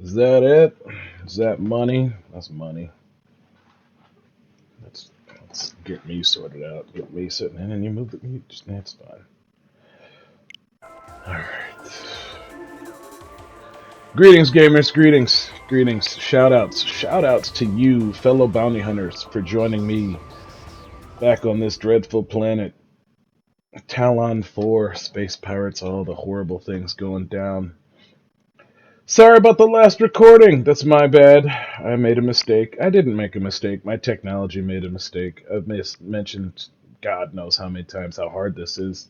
Is that it? Is that money? That's money. Let's get me sorted out. Get me sitting in, and you move the mute. That's fine. All right. Greetings, gamers. Greetings. Greetings. Shoutouts. Shoutouts to you, fellow bounty hunters, for joining me back on this dreadful planet. Talon 4, space pirates, all the horrible things going down. Sorry about the last recording. That's my bad. I made a mistake. I didn't make a mistake. My technology made a mistake. I've mentioned God knows how many times how hard this is.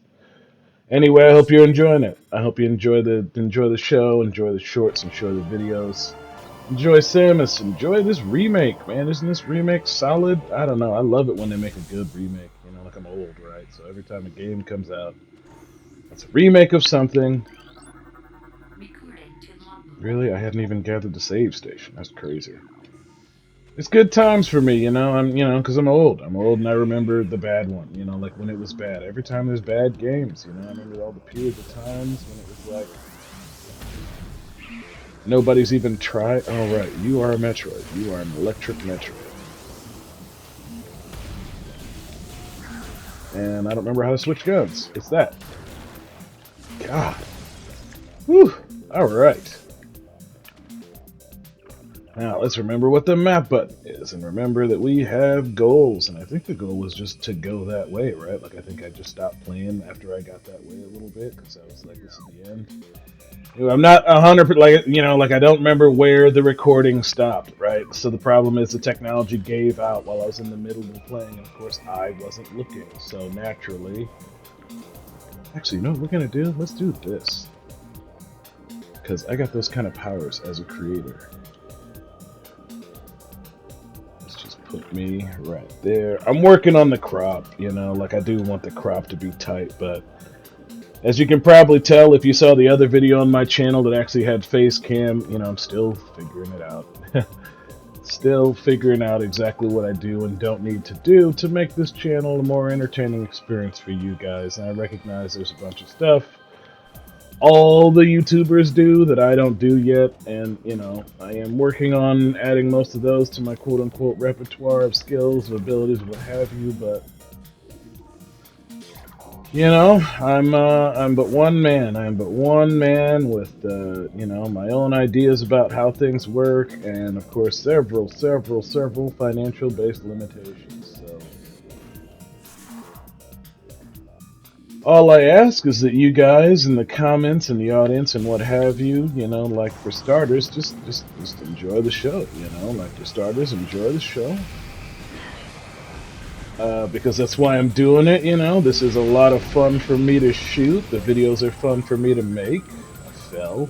Anyway, I hope you're enjoying it. I hope you enjoy the show, enjoy the shorts, enjoy the videos. Enjoy Samus, enjoy this remake, man. Isn't this remake solid? I don't know. I love it when they make a good remake. You know, like I'm old, right? So every time a game comes out, it's a remake of something. Really? I hadn't even gathered the save station. That's crazy. It's good times for me, you know. Because I'm old. I'm old, and I remember the bad one. You know, like when it was bad. Every time there's bad games, you know, I remember all the periods of times when it was like nobody's even tried. Oh right, you are a Metroid. You are an electric Metroid. And I don't remember how to switch guns. It's that. God. Whew. All right. Now, let's remember what the map button is, and remember that we have goals, and I think the goal was just to go that way, right? Like, I think I just stopped playing after I got that way a little bit, because I was like, this is the end. I'm not 100%, like, I don't remember where the recording stopped, right? So the problem is the technology gave out while I was in the middle of playing, and of course, I wasn't looking, so naturally... Actually, you know what we're going to do? Let's do this. Because I got those kind of powers as a creator. Put me right there. I'm working on the crop, you know, like I do want the crop to be tight, but as you can probably tell if you saw the other video on my channel that actually had FaceCam, you know, I'm still figuring it out. Still figuring out exactly what I do and don't need to do to make this channel a more entertaining experience for you guys. And I recognize there's a bunch of stuff all the YouTubers do that I don't do yet, and you know, I am working on adding most of those to my quote-unquote repertoire of skills, of abilities, what have you. But you know, I'm but one man. I am but one man with you know, my own ideas about how things work, and of course, several financial-based limitations. So. All I ask is that you guys in the comments and the audience and what have you, you know, like for starters, just enjoy the show, you know, like for starters, enjoy the show. Because that's why I'm doing it, you know. This is a lot of fun for me to shoot. The videos are fun for me to make. I fell.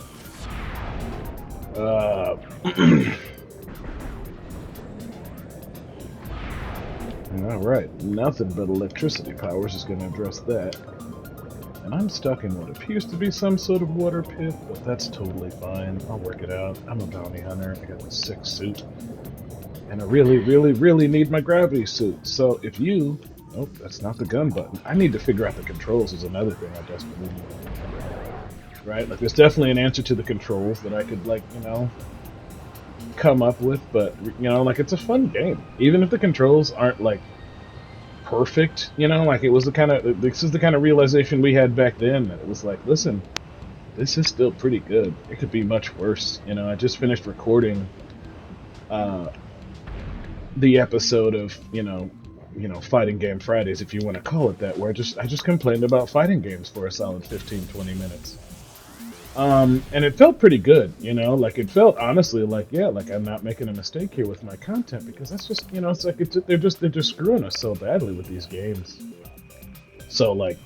Alright, nothing but electricity powers is going to address that. And I'm stuck in what appears to be some sort of water pit, but that's totally fine. I'll work it out. I'm a bounty hunter. I got the sick suit. And I really need my gravity suit. So if you... Nope, that's not the gun button. I need to figure out the controls is another thing I desperately need to remember. Right? Like, there's definitely an answer to the controls that I could, like, you know, come up with. But, you know, like, it's a fun game. Even if the controls aren't, like, perfect, you know, like this is the kind of realization we had back then, that it was like, listen, this is still pretty good. It could be much worse, you know. I just finished recording the episode of, you know, Fighting Game Fridays, if you want to call it that, where I just complained about fighting games for a solid 15-20 minutes. And it felt pretty good, you know, like it felt honestly like, yeah, like I'm not making a mistake here with my content, because that's just, you know, it's like they're just screwing us so badly with these games. So like,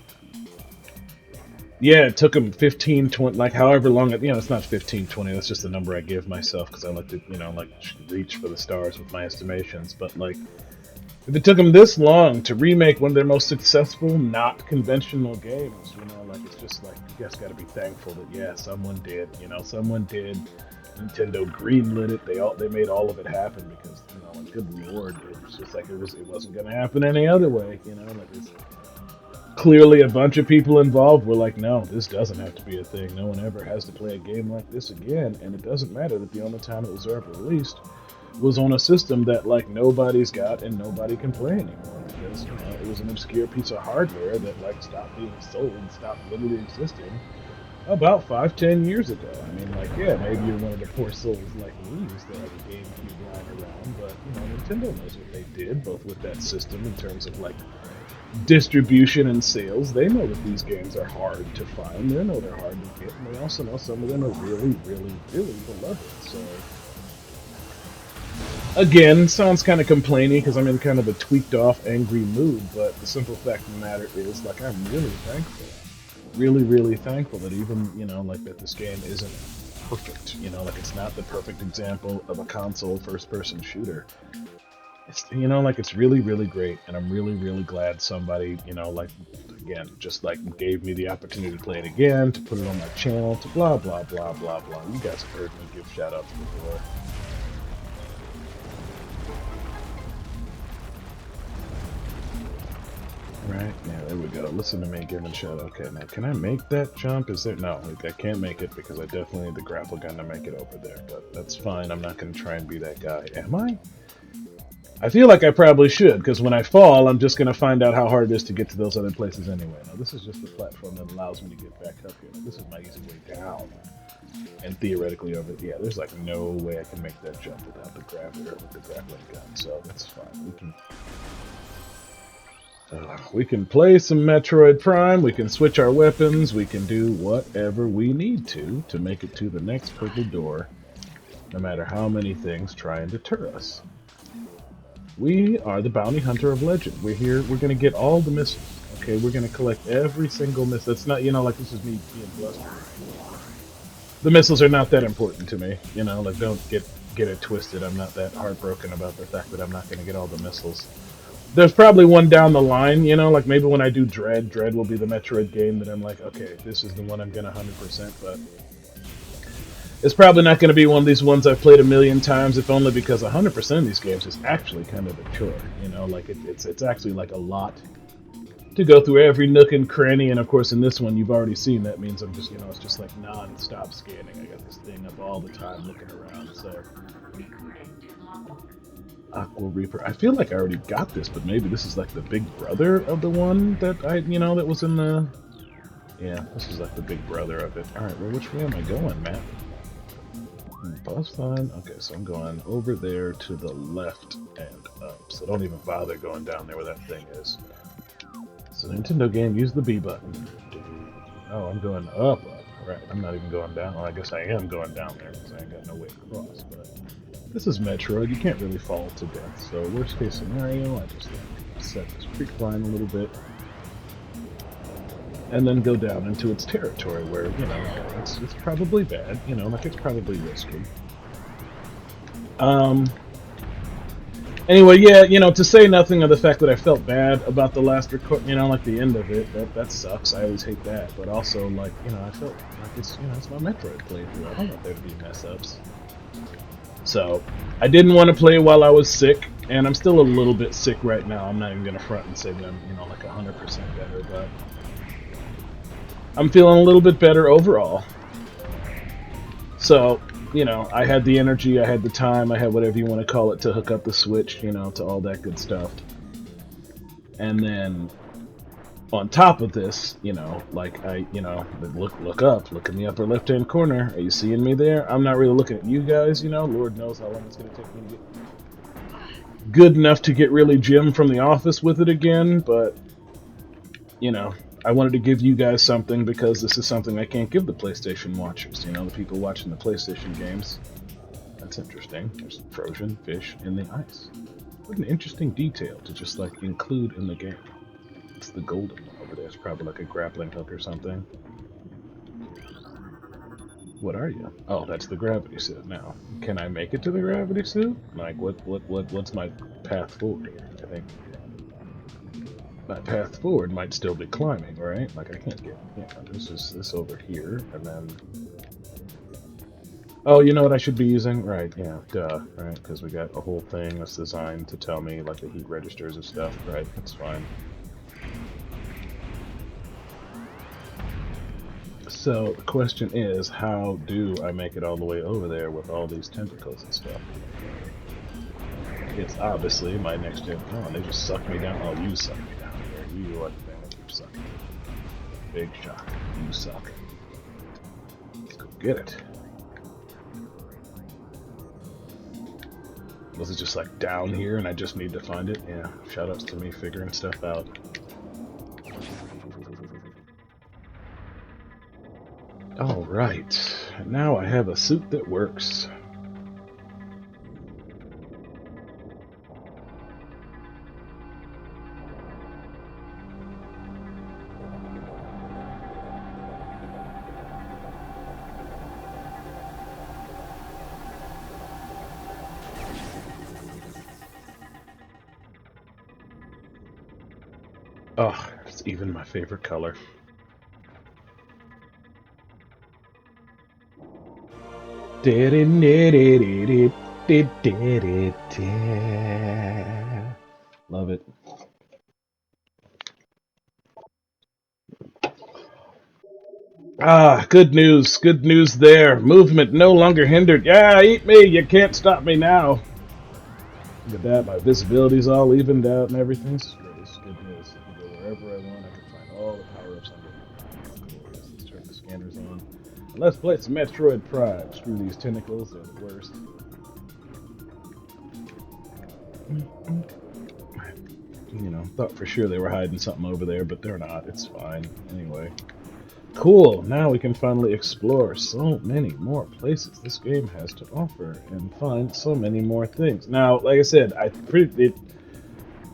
yeah, it took them 15, 20, like however long, you know, it's not 15, 20, that's just the number I give myself because I like to, you know, like reach for the stars with my estimations, but like, if it took them this long to remake one of their most successful, not conventional games, you know, like, it's just like, you guys gotta be thankful that, yeah, someone did, you know, someone did. Nintendo greenlit it. They made all of it happen because, you know, like, good lord, it was just like it wasn't gonna happen any other way, you know, like clearly a bunch of people involved were like, no, this doesn't have to be a thing. No one ever has to play a game like this again. And it doesn't matter that the only time it was ever released was on a system that like nobody's got and nobody can play anymore, because it was an obscure piece of hardware that like stopped being sold, stopped literally existing about 5-10 years ago. I mean, like, yeah, maybe you're one of the poor souls like me who still have a GameCube lying around, but Nintendo knows what they did, both with that system in terms of like distribution and sales. They know that these games are hard to find. They know they're hard to get, and they also know some of them are really, really, really beloved. So again, sounds kind of complainy because I'm in kind of a tweaked off, angry mood, but the simple fact of the matter is, like, I'm really thankful. Really, really thankful that even, like, that this game isn't perfect. Like, it's not the perfect example of a console first-person shooter. It's, like, it's really, really great, and I'm really, really glad somebody, like, again, just, like, gave me the opportunity to play it again, to put it on my channel, to blah, blah, blah, blah, blah. You guys have heard me give shout-outs before. Right, yeah, there we go. Listen to me giving shout. Okay, now can I make that jump? Is there? No, I can't make it because I definitely need the grapple gun to make it over there, but that's fine. I'm not going to try and be that guy. Am I? I feel like I probably should, because when I fall, I'm just going to find out how hard it is to get to those other places anyway. Now, this is just the platform that allows me to get back up here. Now, this is my easy way down. And theoretically over, yeah, there's like no way I can make that jump without the grappler with the grappling gun, so that's fine. We can play some Metroid Prime, we can switch our weapons, we can do whatever we need to make it to the next purple door, no matter how many things try and deter us. We are the bounty hunter of legend. We're here, we're going to get all the missiles, okay? We're going to collect every single missile. It's not, like this is me being blustered. The missiles are not that important to me, like don't get it twisted. I'm not that heartbroken about the fact that I'm not going to get all the missiles. There's probably one down the line, like maybe when I do Dread will be the Metroid game that I'm like, okay, this is the one I'm going to 100%, but it's probably not going to be one of these ones I've played a million times, if only because 100% of these games is actually kind of a chore, like it's actually like a lot to go through every nook and cranny, and of course in this one you've already seen that means I'm just, it's just like non-stop scanning. I got this thing up all the time looking around, so... Aqua Reaper. I feel like I already got this, but maybe this is like the big brother of the one that that was in the... Yeah, this is like the big brother of it. Alright, well, which way am I going, Matt? Bus line? Okay, so I'm going over there to the left and up, so don't even bother going down there where that thing is. So Nintendo game, use the B button. Oh, I'm going up. Right, I'm not even going down. Well, I guess I am going down there because I ain't got no way across, but... This is Metroid, you can't really fall to death, so worst case scenario, I just set this creek line a little bit, and then go down into its territory where, it's probably bad, like it's probably risky. Anyway, yeah, to say nothing of the fact that I felt bad about the last record, like the end of it, that sucks, I always hate that, but also, like, I felt like it's my Metroid playthrough, I don't want there to be mess-ups. So, I didn't want to play while I was sick, and I'm still a little bit sick right now. I'm not even going to front and say that I'm, like 100% better, but I'm feeling a little bit better overall. So, I had the energy, I had the time, I had whatever you want to call it to hook up the Switch, to all that good stuff. And then, on top of this, like I, look up, look in the upper left-hand corner. Are you seeing me there? I'm not really looking at you guys, Lord knows how long it's going to take me to get good enough to get really Jim from the office with it again, but, I wanted to give you guys something because this is something I can't give the PlayStation watchers, the people watching the PlayStation games. That's interesting. There's frozen fish in the ice. What an interesting detail to just, like, include in the game. It's the golden one over there. It's probably like a grappling hook or something. What are you? Oh, that's the gravity suit. Now, can I make it to the gravity suit? Like, what's my path forward here? I think my path forward might still be climbing, right? Like, I can't get... Yeah, this is this over here, and then... Oh, you know what I should be using? Right, yeah, duh, right? Because we got a whole thing that's designed to tell me, like, the heat registers and stuff, right? That's fine. So the question is, how do I make it all the way over there with all these tentacles and stuff? It's obviously my next gen. Oh, they just suck me down. Oh, you suck me down. You are the thing that keeps sucking. Big shock. You suck. Let's go get it. Was it just like down here and I just need to find it? Yeah, shoutouts to me figuring stuff out. Alright, now I have a suit that works. Oh, it's even my favorite color. Love it. Ah, good news. Good news there. Movement no longer hindered. Yeah, eat me. You can't stop me now. Look at that. My visibility's all evened out and everything. This is good. This is good news. I can go wherever I want. I can find all the power-ups I'm getting. Let's turn the scanners on. Let's play some Metroid Prime. Screw these tentacles. They're the worst. You know, thought for sure they were hiding something over there, but they're not. It's fine. Anyway. Cool, now we can finally explore so many more places this game has to offer and find so many more things. Now, like I said,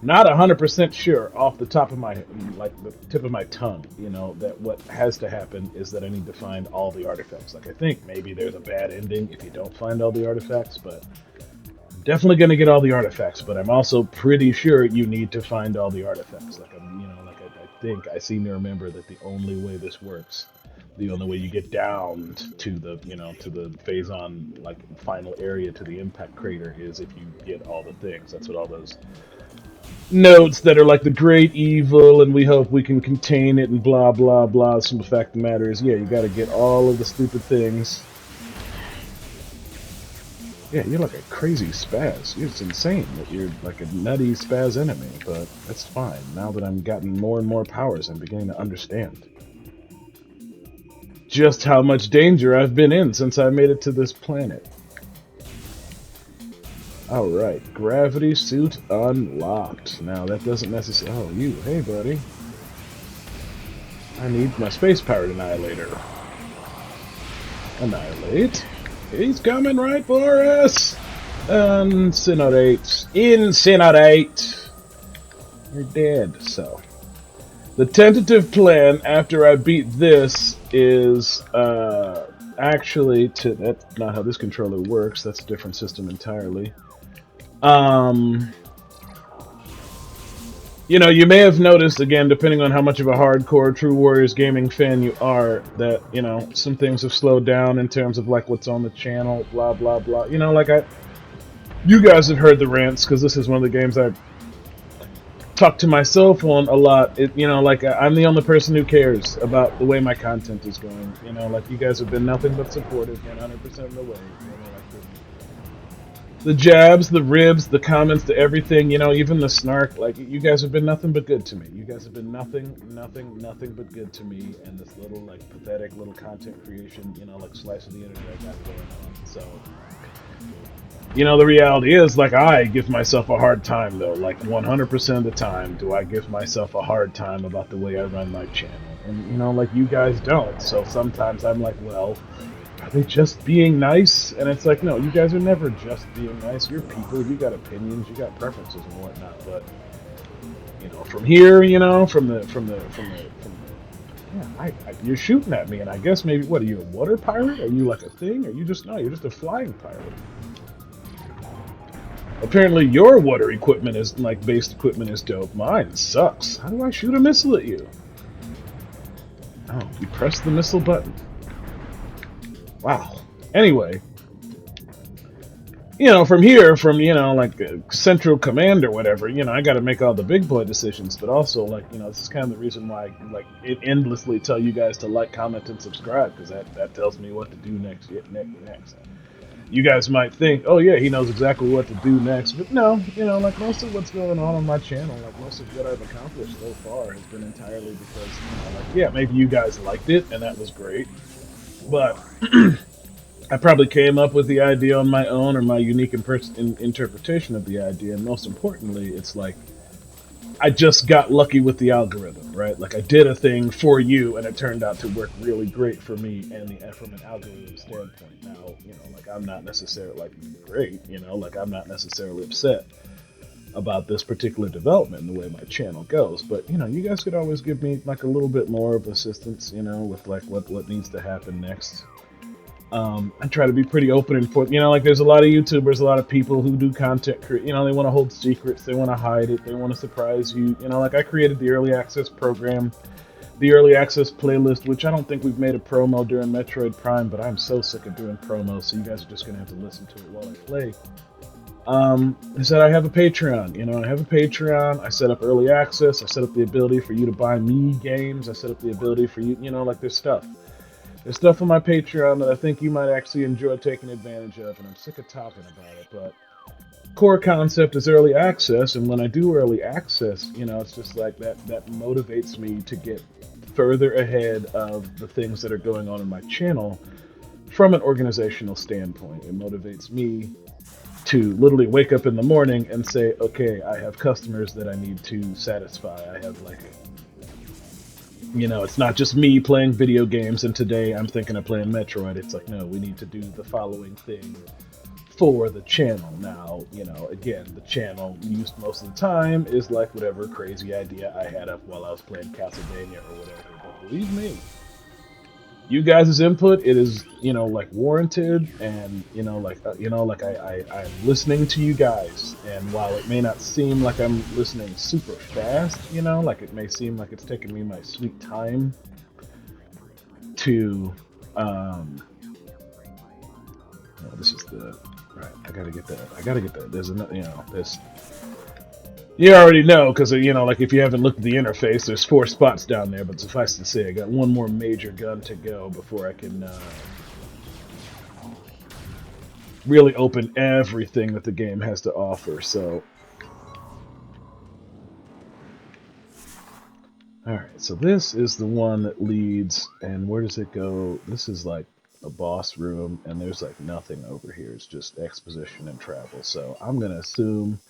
not 100% sure off the top of my, like the tip of my tongue, you know, that what has to happen is that I need to find all the artifacts. Like I think maybe there's a bad ending if you don't find all the artifacts, but I'm definitely going to get all the artifacts, but I'm also pretty sure you need to find all the artifacts. Like I'm, you know, like I think I seem to remember that the only way this works, the only way you get down to the, you know, to the phase-on, like, final area to the impact crater is if you get all the things. That's what all those notes that are like the great evil and we hope we can contain it and blah, blah, blah. The simple fact of the matter is, yeah, you gotta get all of the stupid things. Yeah, you're like a crazy spaz. It's insane that you're like a nutty spaz enemy, but that's fine. Now that I've gotten more and more powers, I'm beginning to understand just how much danger I've been in since I made it to this planet. Alright, gravity suit unlocked. Now that doesn't necessarily... Oh, you. Hey, buddy. I need my space powered annihilator. Annihilate. He's coming right for us! Incinerate. Incinerate! You're dead, so. The tentative plan after I beat this is, actually to... That's not how this controller works. That's a different system entirely. You know, you may have noticed, again, depending on how much of a hardcore True Warriors gaming fan you are, that, you know, some things have slowed down in terms of, like, what's on the channel, blah, blah, blah. You know, like, you guys have heard the rants, because this is one of the games I talk to myself on a lot. You know, like, I'm the only person who cares about the way my content is going. You know, like, you guys have been nothing but supportive 100% of the way. You know, like, the jabs, the ribs, the comments, the everything, you know, even the snark, like, you guys have been nothing but good to me. You guys have been nothing but good to me, and this little, like, pathetic little content creation, you know, like, slice of the internet I got going on. So, you know, the reality is, like, I give myself a hard time, though. Like, 100% of the time do I give myself a hard time about the way I run my channel. And, you know, like, you guys don't. So sometimes I'm like, well... Are they just being nice? And it's like, no, you guys are never just being nice. You're people, you got opinions, you got preferences and whatnot. But, you know, from here, you know, yeah, you're shooting at me, and I guess maybe, what, are you a water pirate? Are you like a thing? Are you just, no, you're just a flying pirate. Apparently your water equipment is, like, based equipment is dope. Mine sucks. How do I shoot a missile at you? Oh, you press the missile button. Wow. Anyway, from here, from, like central command or whatever, I got to make all the big boy decisions. But also, like, this is kind of the reason why, like, it endlessly tell you guys to like, comment, and subscribe, because that tells me what to do next. Next. You guys might think, oh yeah, he knows exactly what to do next, but no, like most of what's going on my channel, like most of what I've accomplished so far has been entirely because, like, yeah, maybe you guys liked it and that was great, but I probably came up with the idea on my own or my unique interpretation of the idea, and most importantly, it's like I just got lucky with the algorithm, right? Like I did a thing for you, and it turned out to work really great for me, and from an algorithm standpoint. Now, like I'm not necessarily like great, like I'm not necessarily upset about this particular development and the way my channel goes. But you guys could always give me like a little bit more of assistance, with like what needs to happen next. I try to be pretty open and forth. Like there's a lot of YouTubers, a lot of people who do content, they want to hold secrets, they want to hide it, they want to surprise you. Like I created the early access program, the early access playlist, which I don't think we've made a promo during Metroid Prime, but I'm so sick of doing promos, so you guys are just going to have to listen to it while I play. Is that I have a Patreon. I have a Patreon. I set up early access. I set up the ability for you to buy me games. I set up the ability for you, like there's stuff. There's stuff on my Patreon that I think you might actually enjoy taking advantage of, and I'm sick of talking about it, but core concept is early access, and when I do early access, it's just like that motivates me to get further ahead of the things that are going on in my channel from an organizational standpoint. It motivates me to literally wake up in the morning and say, okay, I have customers that I need to satisfy. I have like... it's not just me playing video games and today I'm thinking of playing Metroid. It's like, no, we need to do the following thing for the channel. Now, again, the channel used most of the time is like whatever crazy idea I had up while I was playing Castlevania or whatever. But believe me, you guys' input, it is, like warranted, and, I'm listening to you guys, and while it may not seem like I'm listening super fast, like it may seem like it's taking me my sweet time to, this is the, right, I gotta get that, there's another, this, you already know, because, like if you haven't looked at the interface, there's 4 spots down there, but suffice to say, I got one more major gun to go before I can really open everything that the game has to offer, so... Alright, so this is the one that leads, and where does it go? This is like a boss room, and there's like nothing over here, it's just exposition and travel, so I'm gonna assume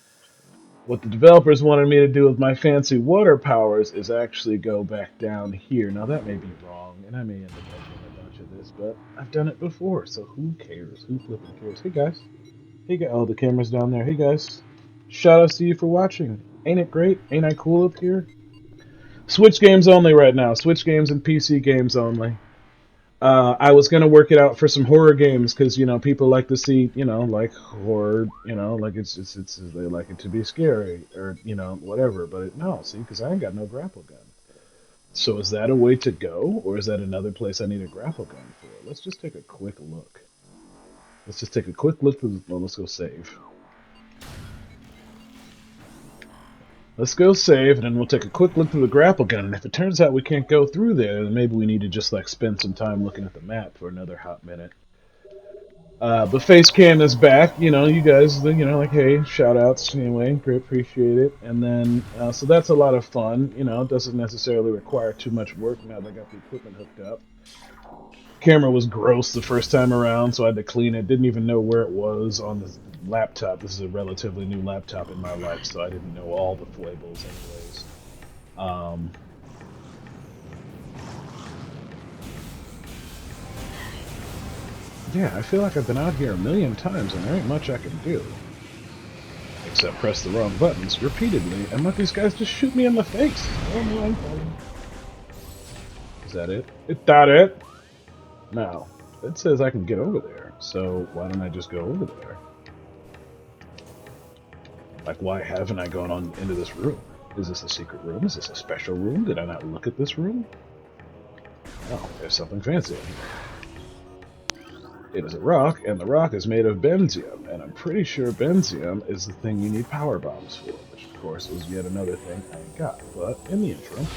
what the developers wanted me to do with my fancy water powers is actually go back down here. Now that may be wrong, and I may end up making a bunch of this, but I've done it before, so who cares? Who flipping cares? Hey guys. Hey guys. Oh, the camera's down there. Hey guys. Shout out to you for watching. Ain't it great? Ain't I cool up here? Switch games only right now. Switch games and PC games only. I was gonna work it out for some horror games because people like to see like horror, like it's they like it to be scary or whatever. But no, see, because I ain't got no grapple gun. So is that a way to go, or is that another place I need a grapple gun for? Let's just take a quick look. Let's go save. Let's go save, and then we'll take a quick look through the grapple gun, and if it turns out we can't go through there, then maybe we need to just, like, spend some time looking at the map for another hot minute. But FaceCam is back, you guys, like, hey, shoutouts, anyway, great, appreciate it. And then, so that's a lot of fun, it doesn't necessarily require too much work now that I got the equipment hooked up. Camera was gross the first time around, so I had to clean it. Didn't even know where it was on the laptop. This is a relatively new laptop in my life, so I didn't know all the foibles anyways. Yeah, I feel like I've been out here a million times and there ain't much I can do. Except press the wrong buttons repeatedly and let these guys just shoot me in the face. Oh no. Is that it? Is that it? Now, it says I can get over there, so why don't I just go over there? Like, why haven't I gone on into this room? Is this a secret room? Is this a special room? Did I not look at this room? Oh, there's something fancy in here. It is a rock, and the rock is made of benzium, and I'm pretty sure benzium is the thing you need power bombs for, which of course is yet another thing I ain't got. But in the interim,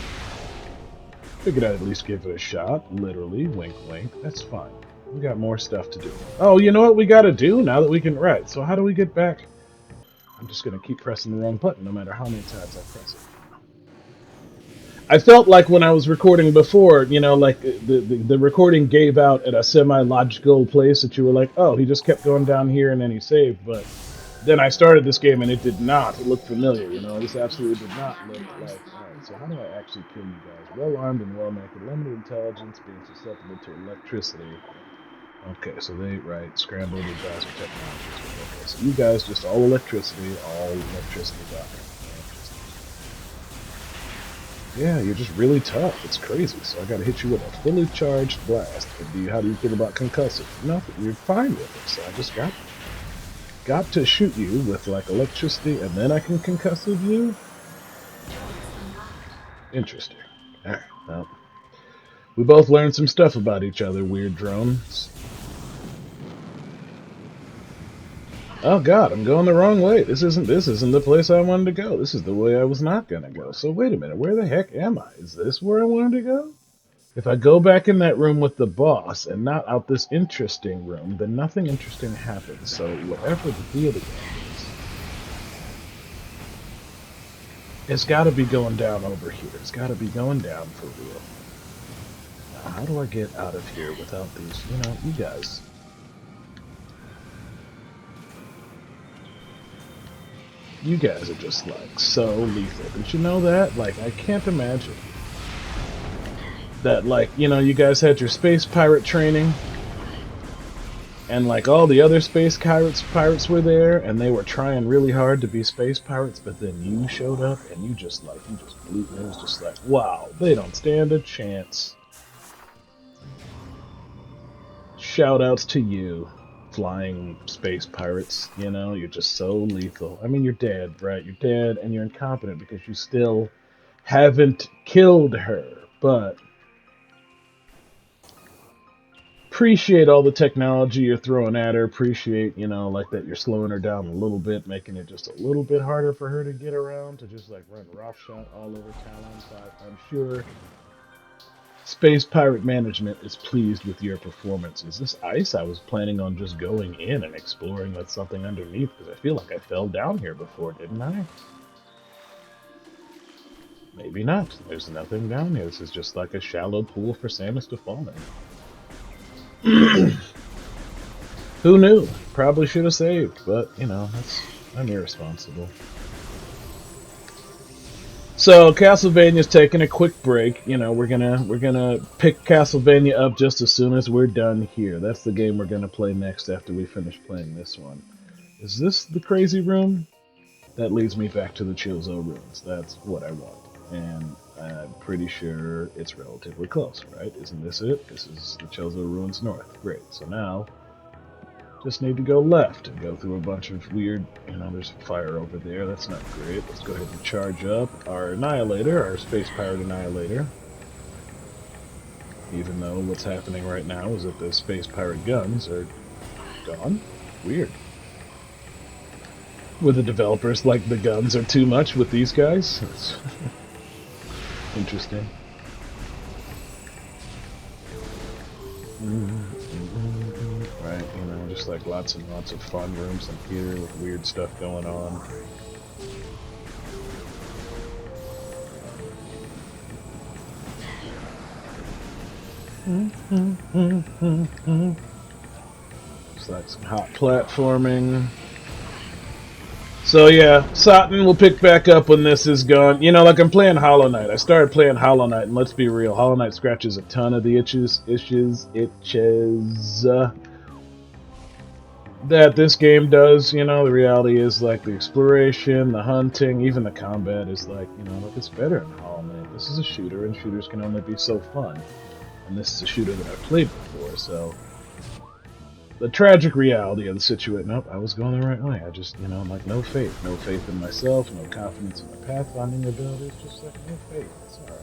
figured I'd at least give it a shot. Literally, wink wink, that's fine. We got more stuff to do. Oh, you know what we gotta do now that we can... Right, so how do we get back? I'm just gonna keep pressing the wrong button no matter how many times I press it. I felt like when I was recording before, you know, like the recording gave out at a semi-logical place that you were like, oh, he just kept going down here and then he saved, but then I started this game and it did not look familiar, you know, this absolutely did not look like... Alright, so how do I actually kill you guys? Well-armed and well-naked, limited intelligence, being susceptible to electricity. Okay, so they, right, scrambled with faster technologies. Okay, so you guys just all electricity docking. Yeah, you're just really tough. It's crazy. So I gotta hit you with a fully charged blast. How do you feel about concussive? Nothing. You're fine with it. So I just got to shoot you with like electricity, and then I can concussive you. Interesting. All right. Well, we both learned some stuff about each other. Weird drones. Oh God, I'm going the wrong way. This isn't the place I wanted to go. This is the way I was not gonna go. So wait a minute, where the heck am I? Is this where I wanted to go? If I go back in that room with the boss and not out this interesting room, then nothing interesting happens. So whatever the deal is, it's gotta be going down over here. It's gotta be going down for real. Now, how do I get out of here without these, you know, you guys? You guys are just, like, so lethal. Did you know that? Like, I can't imagine that, like, you know, you guys had your space pirate training, and, like, all the other space pirates were there, and they were trying really hard to be space pirates, but then you showed up, and you just blew, and it was just like, wow, they don't stand a chance. Shoutouts to you. Flying space pirates, you know, you're just so lethal. I mean, you're dead, right? You're dead and you're incompetent because you still haven't killed her, but appreciate all the technology you're throwing at her. Appreciate, you know, like that you're slowing her down a little bit, making it just a little bit harder for her to get around, to just like run roughshod all over Talon 5. I'm sure Space Pirate Management is pleased with your performance. Is this ice? I was planning on just going in and exploring with something underneath, because I feel like I fell down here before, didn't I? Maybe not. There's nothing down here. This is just like a shallow pool for Samus to fall in. Who knew? Probably should have saved, but, you know, I'm irresponsible. So Castlevania's taking a quick break. You know, we're gonna pick Castlevania up just as soon as we're done here. That's the game we're gonna play next after we finish playing this one. Is this the crazy room? That leads me back to the Chilzo ruins. That's what I want, and I'm pretty sure it's relatively close, right? Isn't this it? This is the Chilzo ruins north. Great. So now, just need to go left and go through a bunch of weird, you know, there's fire over there. That's not great. Let's go ahead and charge up our Annihilator, our Space Pirate Annihilator. Even though what's happening right now is that the Space Pirate guns are gone. Weird. With the developers, like, the guns are too much with these guys. It's interesting. Right, you know, just like lots and lots of fun rooms in here with weird stuff going on. It's like some hot platforming. So yeah, Satan will pick back up when this is gone. You know, like I'm playing Hollow Knight. I started playing Hollow Knight, and let's be real, Hollow Knight scratches a ton of the itches that this game does. You know, the reality is like the exploration, the hunting, even the combat is like, you know, like it's better in Hollow Knight. This is a shooter, and shooters can only be so fun. And this is a shooter that I've played before, so the tragic reality of the situation. Nope, I was going the right way. I just, you know, like no faith in myself, no confidence in my pathfinding abilities, just like no faith. It's alright.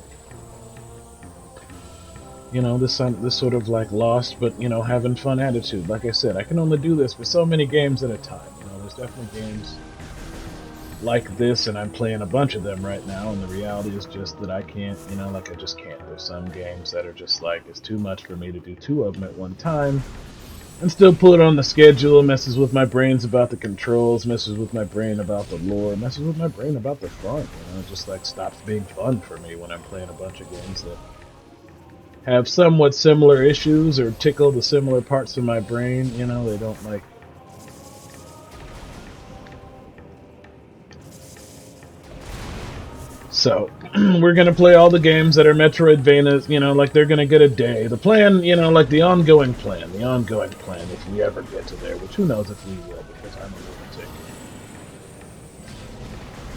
You know, this sort of like lost, but you know, having fun attitude. Like I said, I can only do this for so many games at a time. You know, there's definitely games like this, and I'm playing a bunch of them right now, and the reality is just that I can't, you know, like I just can't. There's some games that are just like, it's too much for me to do 2 of them at one time, and still put it on the schedule, messes with my brains about the controls, messes with my brain about the lore, messes with my brain about the fun, you know, it just like stops being fun for me when I'm playing a bunch of games that have somewhat similar issues or tickle the similar parts of my brain, you know, they don't like. So, we're gonna play all the games that are Metroidvania, you know, like they're gonna get a day. The plan, you know, like the ongoing plan, if we ever get to there, which who knows if we will, because I'm a lunatic,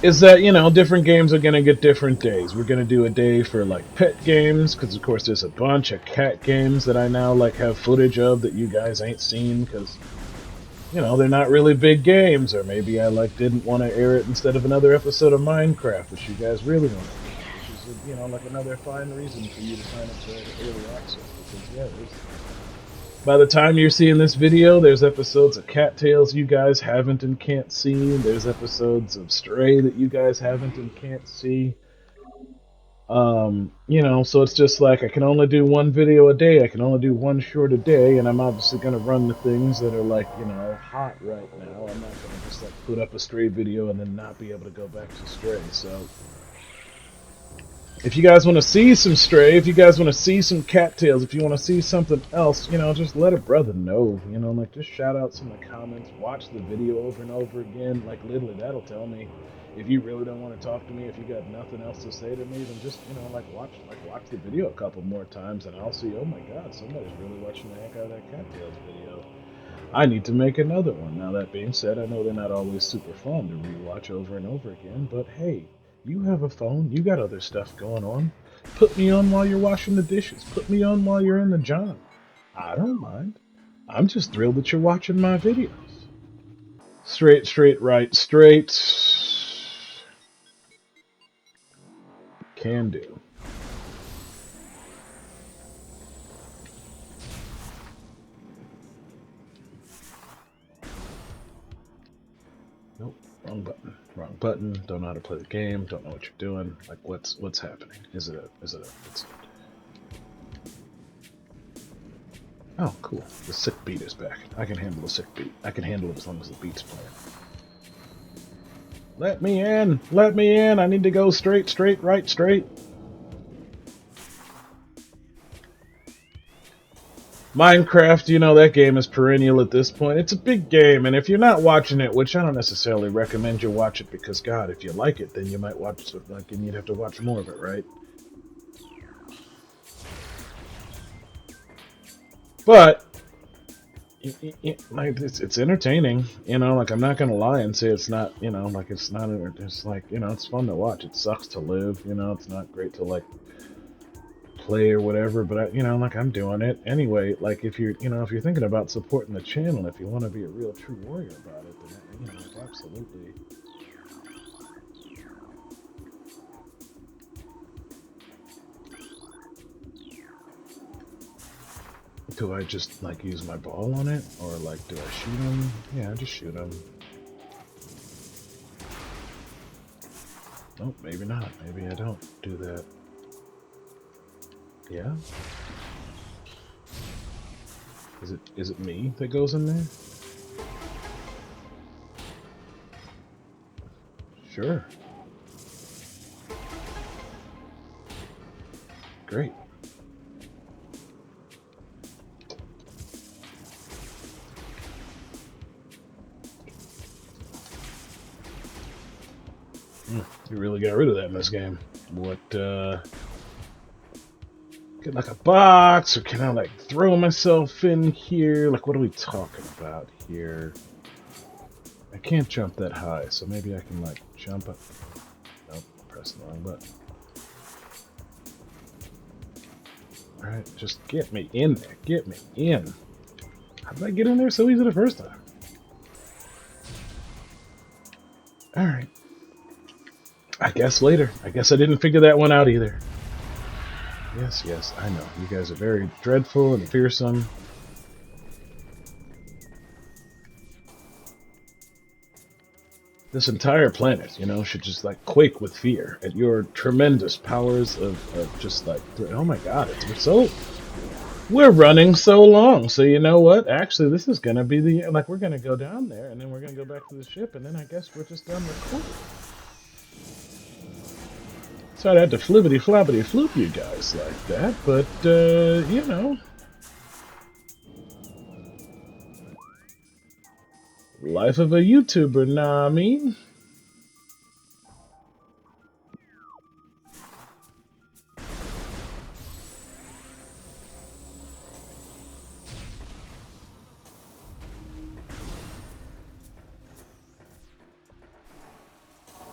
is that, you know, different games are gonna get different days. We're gonna do a day for, like, pet games, because of course there's a bunch of cat games that I now, like, have footage of that you guys ain't seen, because you know, they're not really big games, or maybe I like didn't want to air it instead of another episode of Minecraft, which you guys really want to see, which is, you know, like another fine reason for you to sign up for early access, because yeah, by the time you're seeing this video, there's episodes of Cattails you guys haven't and can't see, there's episodes of Stray that you guys haven't and can't see. You know, so it's just like I can only do 1 video a day, I can only do 1 short a day, and I'm obviously going to run the things that are like, you know, hot right now. I'm not going to just like put up a Stray video and then not be able to go back to Stray. So if you guys want to see some Stray, if you guys want to see some Cattails, if you want to see something else, you know, just let a brother know, you know, like just shout out some of the comments, watch the video over and over again, like literally that'll tell me. If you really don't want to talk to me, if you got nothing else to say to me, then just, you know, like watch the video a couple more times, and I'll see, oh my god, somebody's really watching the heck out of that Cattails video. I need to make another one. Now that being said, I know they're not always super fun to rewatch over and over again, but hey, you have a phone, you got other stuff going on. Put me on while you're washing the dishes. Put me on while you're in the john. I don't mind. I'm just thrilled that you're watching my videos. Straight, right, straight. Can do. Nope, wrong button. Wrong button. Don't know how to play the game. Don't know what you're doing. Like, what's happening? Is it a? Oh, cool. The sick beat is back. I can handle the sick beat. I can handle it as long as the beat's playing. Let me in! Let me in! I need to go straight, right, straight. Minecraft, you know, that game is perennial at this point. It's a big game, and if you're not watching it, which I don't necessarily recommend you watch it, because, God, if you like it, then you might watch it, like, and you'd have to watch more of it, right? But like it's entertaining, you know. Like I'm not gonna lie and say it's not, you know, like it's not. It's like, you know, it's fun to watch. It sucks to live, you know. It's not great to like play or whatever, but you know, like I'm doing it anyway. Like if you're, you know, if you're thinking about supporting the channel, if you want to be a real true warrior about it, then you know, like, absolutely. Do I just like use my ball on it, or like do I shoot him? Yeah, I just shoot him. Nope, maybe not. Maybe I don't do that. Yeah? Is it me that goes in there? Sure. Great. You really got rid of that in this game. What, get like a box, or can I like throw myself in here? Like, what are we talking about here? I can't jump that high, so maybe I can like jump up. Nope, pressing the wrong button. Alright, just get me in there. Get me in. How did I get in there so easy the first time? Alright. I guess later. I guess I didn't figure that one out either. Yes, yes, I know. You guys are very dreadful and fearsome. This entire planet, you know, should just like quake with fear at your tremendous powers of just like, oh my god, we're running so long. So you know what? Actually, this is gonna be like we're gonna go down there and then we're gonna go back to the ship and then I guess we're just done recording. Sorry I had to flibbity flobbity floop you guys like that, but you know. Life of a YouTuber, nah I mean.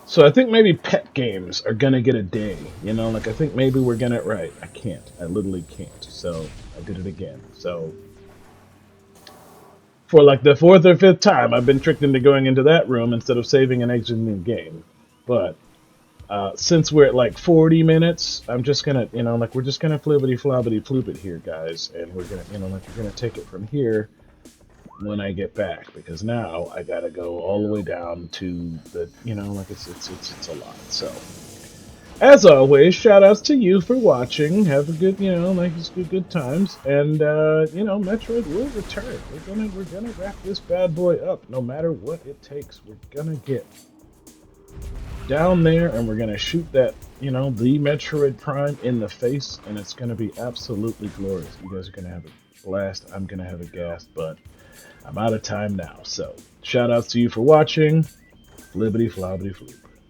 So I think maybe pet games are gonna get a day. You know, like I think maybe we're gonna right. I can't. I literally can't. So I did it again. So for like the fourth or fifth time, I've been tricked into going into that room instead of saving and exiting the game. But since we're at like 40 minutes, I'm just gonna, you know, like we're just gonna flibbity flobbity floop it here, guys, and we're gonna, you know, like we're gonna take it from here when I get back because now I gotta go all the way down to the, you know, like it's a lot. So as always, shout outs to you for watching. Have a good, you know, like it's good times, and you know, Metroid will return. We're gonna wrap this bad boy up, no matter what it takes. We're gonna get down there, and we're gonna shoot that, you know, the Metroid Prime in the face, and it's gonna be absolutely glorious. You guys are gonna have a blast. I'm gonna have a gas, but I'm out of time now. So shout outs to you for watching. Flibbity flobbity floop.